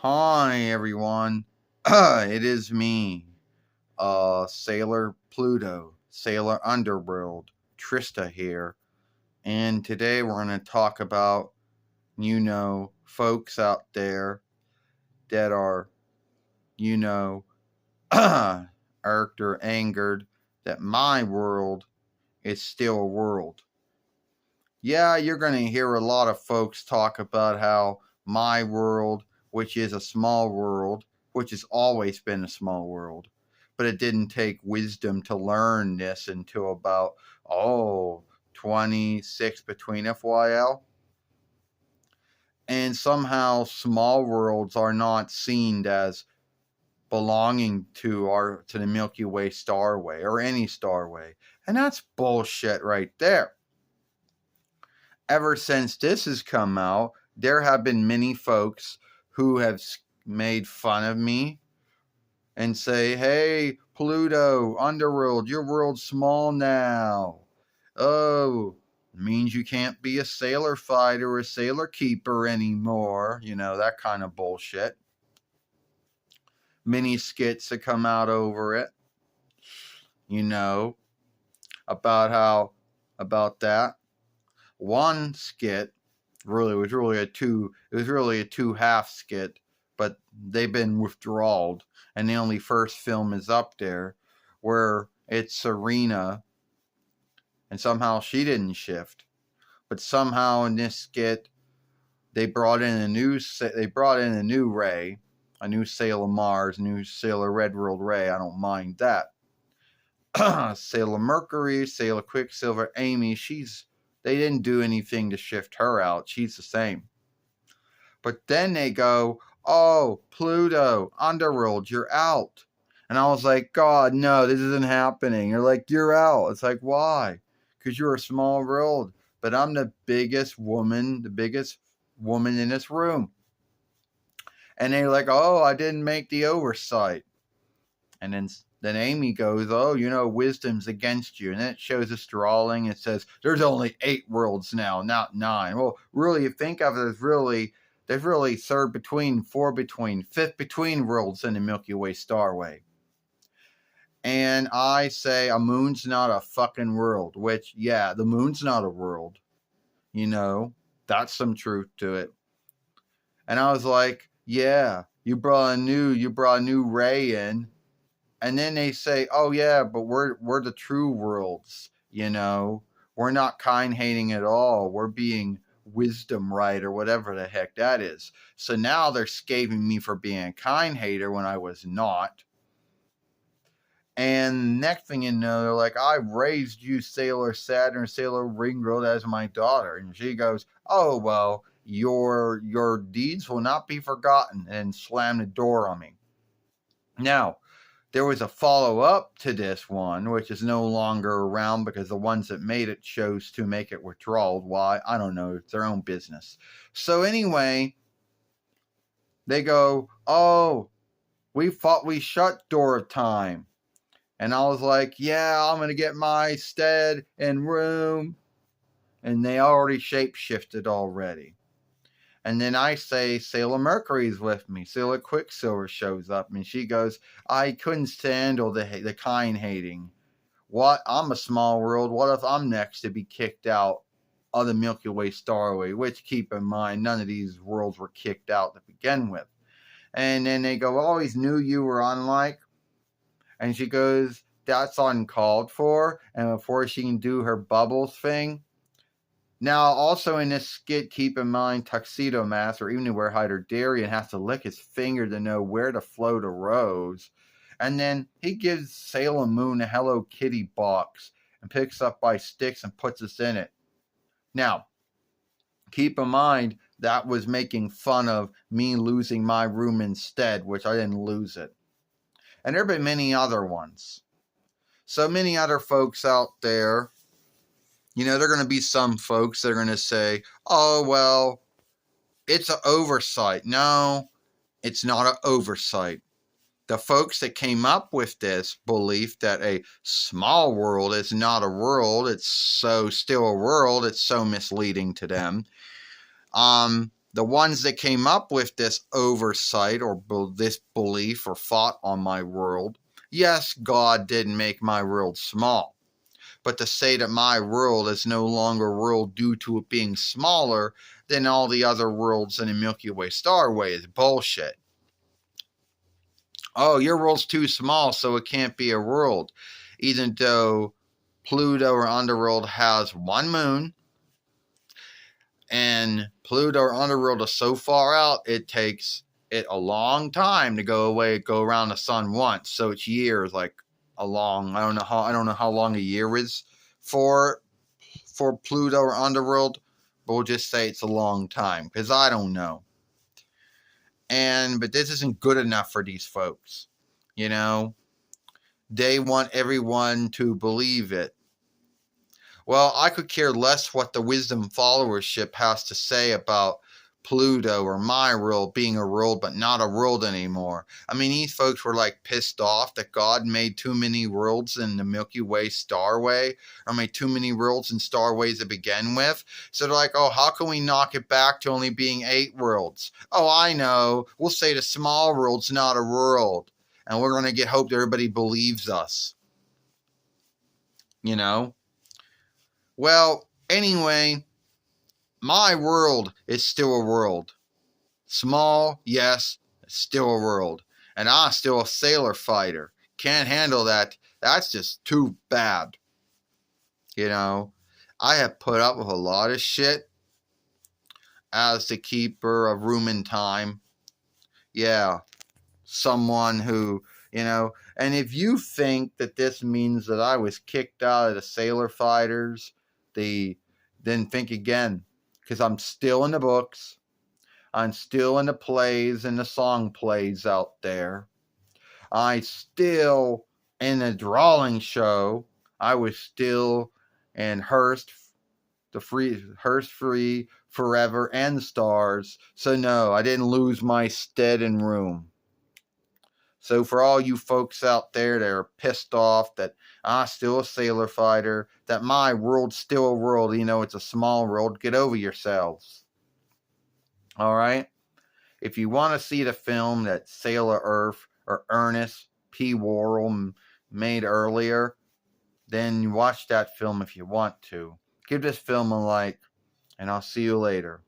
Hi everyone. It is me, Sailor Pluto, Sailor Underworld, Trista here. And today we're going to talk about, folks out there that are, you know, irked or angered that my world is still a world. Yeah, you're going to hear a lot of folks talk about how my world, which is a small world, which has always been a small world, but it didn't take wisdom to learn this until about, 26 between FYL. And somehow small worlds are not seen as belonging to the Milky Way starway or any starway. And that's bullshit right there. Ever since this has come out, there have been many folks who have made fun of me and say, hey, Pluto, Underworld, your world's small now. Oh, means you can't be a sailor fighter or a sailor keeper anymore. That kind of bullshit. Many skits that come out over it, about that. One skit it was really a two-half skit, but they've been withdrawed, and the only first film is up there, where it's Serena, and somehow she didn't shift, but somehow in this skit they brought in a new Ray, a new Sailor Mars, a new Sailor Red World Ray. I don't mind that. Sailor Mercury, Sailor Quicksilver, Amy, they didn't do anything to shift her out. She's the same. But then they go, oh, Pluto, Underworld, you're out. And I was like, God, no, this isn't happening. They're like, you're out. It's like, why? Because you're a small world. But I'm the biggest woman in this room. And they're like, oh, I didn't make the oversight. And then Amy goes, oh, wisdom's against you. And then it shows us drawing. It says, there's only 8 worlds now, not 9. Well, really, you think of it as there's really third between, 4 between, 5th between worlds in the Milky Way starway. And I say a moon's not a fucking world, which, yeah, the moon's not a world. That's some truth to it. And I was like, yeah, you brought a new Ray in. And then they say, oh yeah, but we're the true worlds, We're not kind hating at all. We're being wisdom right, or whatever the heck that is. So now they're scathing me for being a kind hater when I was not. And next thing you know, they're like, I raised you, Sailor Saturn, Sailor Ringworld, as my daughter. And she goes, oh, well, your deeds will not be forgotten, and slam the door on me. Now, there was a follow-up to this one, which is no longer around because the ones that made it chose to make it withdrawal. Why? I don't know. It's their own business. So anyway, they go, oh, we shut Door of Time. And I was like, yeah, I'm going to get my stead and room. And they already shape-shifted already. And then I say, Sailor Mercury's with me. Sailor Quicksilver shows up, and she goes, I couldn't stand all the kind hating. What? I'm a small world. What if I'm next to be kicked out of the Milky Way starway? Which, keep in mind, none of these worlds were kicked out to begin with. And then they go, always knew you were unlike. And she goes, that's uncalled for. And before she can do her bubbles thing. Now, also in this skit, keep in mind, Tuxedo Mask, or even to wear Hyder has to lick his finger to know where to float a rose. And then he gives Sailor Moon a Hello Kitty box and picks up by sticks and puts us in it. Now, keep in mind, that was making fun of me losing my room instead, which I didn't lose it. And there have been many other ones. So many other folks out there. There are going to be some folks that are going to say, oh, well, it's an oversight. No, it's not an oversight. The folks that came up with this belief that a small world is not a world, it's still a world, it's so misleading to them. the ones that came up with this oversight or this belief or thought on my world, yes, God did make my world small. But to say that my world is no longer a world due to it being smaller than all the other worlds in the Milky Way starway is bullshit. Oh, your world's too small, so it can't be a world. Even though Pluto or Underworld has one moon, and Pluto or Underworld is so far out, it takes it a long time to go around the sun once. So it's years, like a long. I don't know how long a year is for Pluto or Underworld, but we'll just say it's a long time because I don't know. But this isn't good enough for these folks, you know. They want everyone to believe it. Well, I could care less what the wisdom followership has to say about Pluto or my world being a world but not a world anymore. I mean, these folks were like pissed off that God made too many worlds in the Milky Way starway, or made too many worlds in starways to begin with. So they're like, oh, how can we knock it back to only being 8 worlds? Oh, I know. We'll say the small world's not a world. And we're going to hope that everybody believes us. You know? Well, anyway, my world is still a world. Small, yes, still a world. And I'm still a sailor fighter. Can't handle that. That's just too bad. You know, I have put up with a lot of shit as the keeper of room and time. Yeah, someone who, and if you think that this means that I was kicked out of the sailor fighters, then think again, because I'm still in the books. I'm still in the plays and the song plays out there. I still in the drawing show. I was still in Hearst Free, Forever, and Stars. So no, I didn't lose my stead and room. So for all you folks out there that are pissed off that I'm still a sailor fighter, that my world's still a world, it's a small world, get over yourselves. All right? If you want to see the film that Sailor Earth or Ernest P. Worrell made earlier, then watch that film if you want to. Give this film a like, and I'll see you later.